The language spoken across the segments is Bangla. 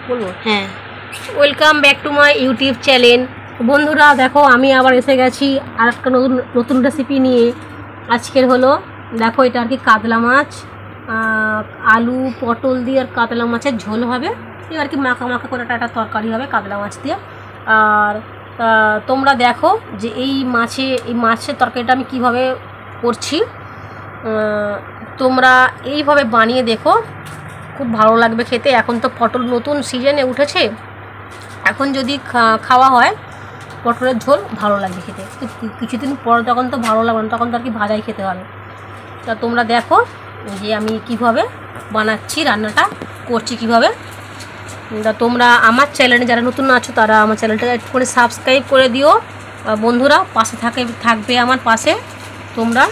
বলবো? হ্যাঁ, welcome back to my YouTube channel. বন্ধুরা দেখো, আমি আবার এসে গেছি আর একটা নতুন রেসিপি নিয়ে। আজকের হলো দেখো, এটা আর কি কাতলা মাছ, আলু পটল দিয়ে আর কাতলা মাছের ঝোল হবে। এই আর কি মাখা মাখা করে একটা তরকারি হবে কাতলা মাছ দিয়ে। আর তোমরা দেখো যে এই মাছের তরকারিটা আমি কিভাবে করছি। তোমরা এইভাবে বানিয়ে দেখো, খুব ভালো লাগবে খেতে। এখন তো পটল নতুন সিজনে উঠেছে, এখন যদি খাওয়া হয় পটলের ঝোল ভালো লাগবে খেতে। কিছুদিন পর তখন তো ভালো লাগবে না, তখন তো আর কি ভাজাই খেতে হবে। তা তোমরা দেখো যে আমি কিভাবে বানাচ্ছি, রান্নাটা করছি কিভাবে। তা তোমরা আমার চ্যানেলে যারা নতুন আছো তারা আমার চ্যানেলটা একটু করে সাবস্ক্রাইব করে দিও। বন্ধুরা পাশে থাকবে আমার পাশে। তোমরা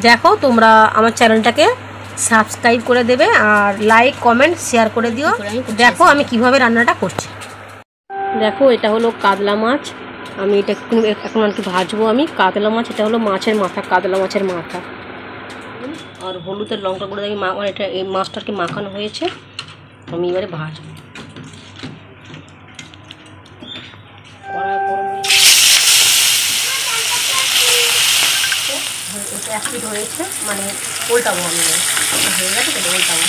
দেখো, তোমরা আমার চ্যানেলটাকে সাবস্ক্রাইব করে দেবে আর লাইক কমেন্ট শেয়ার করে দিও। দেখো আমি কিভাবে রান্নাটা করছি। দেখো এটা হলো কাতলা মাছ, আমি এটা এখন আর কি ভাজবো। আমি কাতলা মাছ, এটা হলো মাছের মাথা, কাতলা মাছের মাথা। আর হলুদের লঙ্কা করে আমি এটা এই মাছটাকে মাখানো হয়েছে, আমি এবারে ভাজবো। এটা অ্যাসিড হয়েছে, মানে উল্টাবো আমি, হয়ে গেছে তো উল্টাবো।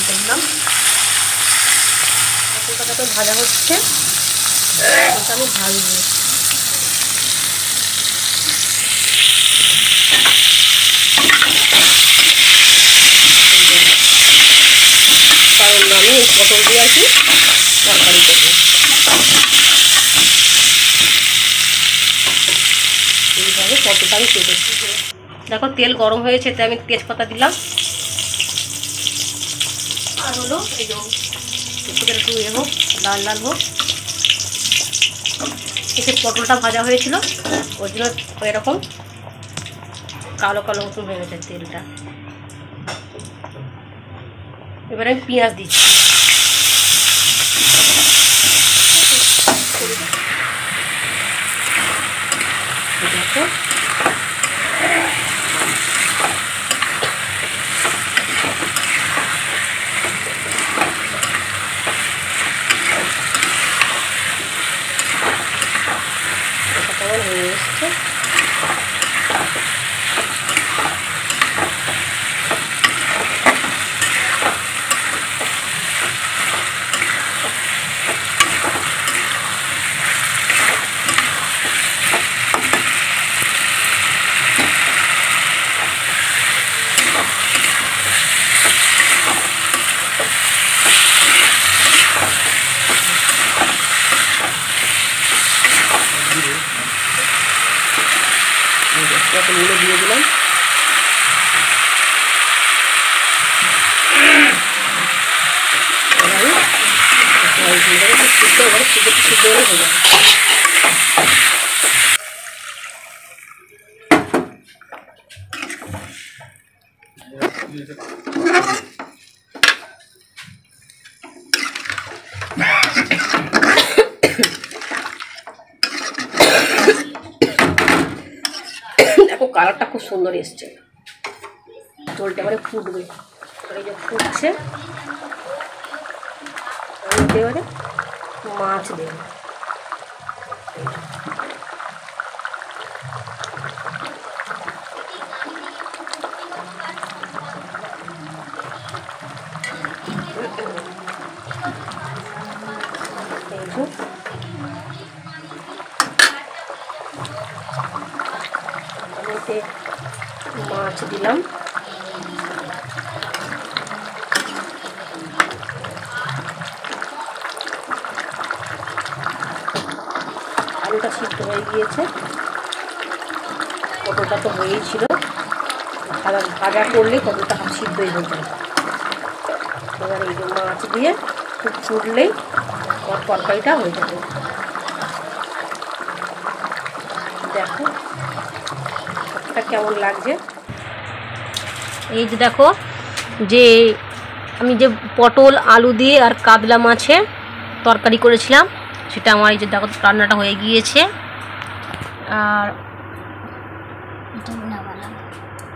দিলাম তো ভাজা হচ্ছে, ওটা আমি ভাজবো। কারণ আমি এই পটল দিয়ে আর কি তরকারি করবো। এইভাবে পটলটা আমি কেটেছি। দেখো তেল গরম হয়েছে, তাই আমি তেজপাতা দিলাম। আর হলো এই একটু হোক, লাল লাল হোক। এতে পটলটা ভাজা হয়েছিল, ওই জন্য এরকম কালো কালো মতন হয়ে গেছে তেলটা। এবারে আমি পেঁয়াজ দিচ্ছি। দেখো কেমন হয়ে এসছে। নুন দিয়ে দিলাম। দেখো কালারটা খুব সুন্দর এসছে, ঝোলটা এবারে ফুটবে। এই যে ফুটছে, এবারে মাছ দেবে। মাছ দিলাম, আলুটা সিদ্ধ হয়ে গিয়েছে, পটলটা তো হয়েই ছিল। ভাজা করলে পটলটা সিদ্ধই হয়ে যায়। এবার এই যে মাছ দিয়ে খুব ফুটলেই তরকারিটা হয়ে যাবে। দেখো এটা কেমন লাগছে। এই যে দেখো যে আমি যে পটল আলু দিয়ে আর কাতলা মাছের তরকারি করেছিলাম, সেটা আমার এই যে দেখো রান্নাটা হয়ে গিয়েছে। আর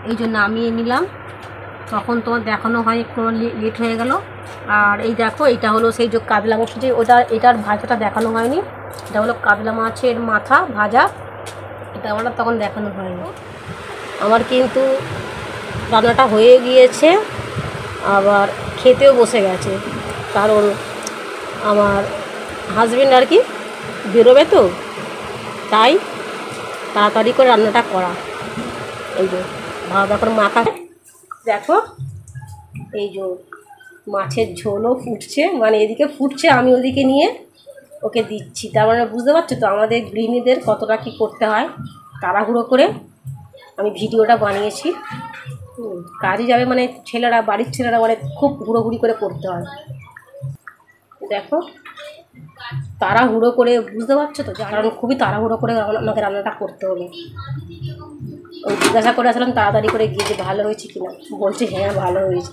এই জন্য নামিয়ে নিলাম, তখন তোমার দেখানো হয় একটু লেট হয়ে গেল। আর এই দেখো, এটা হলো সেই যে কাতলা মাছ, যে এটার ভাজাটা দেখানো হয়নি। এটা হলো কাতলা মাছের মাথা ভাজা, এটা আমার তখন দেখানো হয়নি। আমার কিন্তু রান্নাটা হয়ে গিয়েছে, আবার খেতেও বসে গেছে, কারণ আমার হাজবেন্ড আর কি বেরোবে, তো তাই তাড়াতাড়ি করে রান্নাটা করা। এই যে ভালো করে মাখা, দেখো এই যে মাছের ঝোলও ফুটছে, মানে এদিকে ফুটছে, আমি ওদিকে নিয়ে ওকে দিচ্ছি। তার মানে বুঝতে পারছো তো আমাদের গৃহিণীদের কতটা কী করতে হয়। তাড়াহুড়ো করে আমি ভিডিওটা বানিয়েছি। কাজে যাবে মানে ছেলেরা, বাড়ির ছেলেরা মানে খুব হুড়োহুড়ি করে করতে হয়। দেখো তাড়াহুড়ো করে, বুঝতে পারছো তো, কারণ খুবই তাড়াহুড়ো করে আমাকে রান্নাটা করতে হবে। ওই জিজ্ঞাসা করে আসলাম তাড়াতাড়ি করে গিয়ে যে ভালো হয়েছে কিনা, বলছে হ্যাঁ ভালো হয়েছে।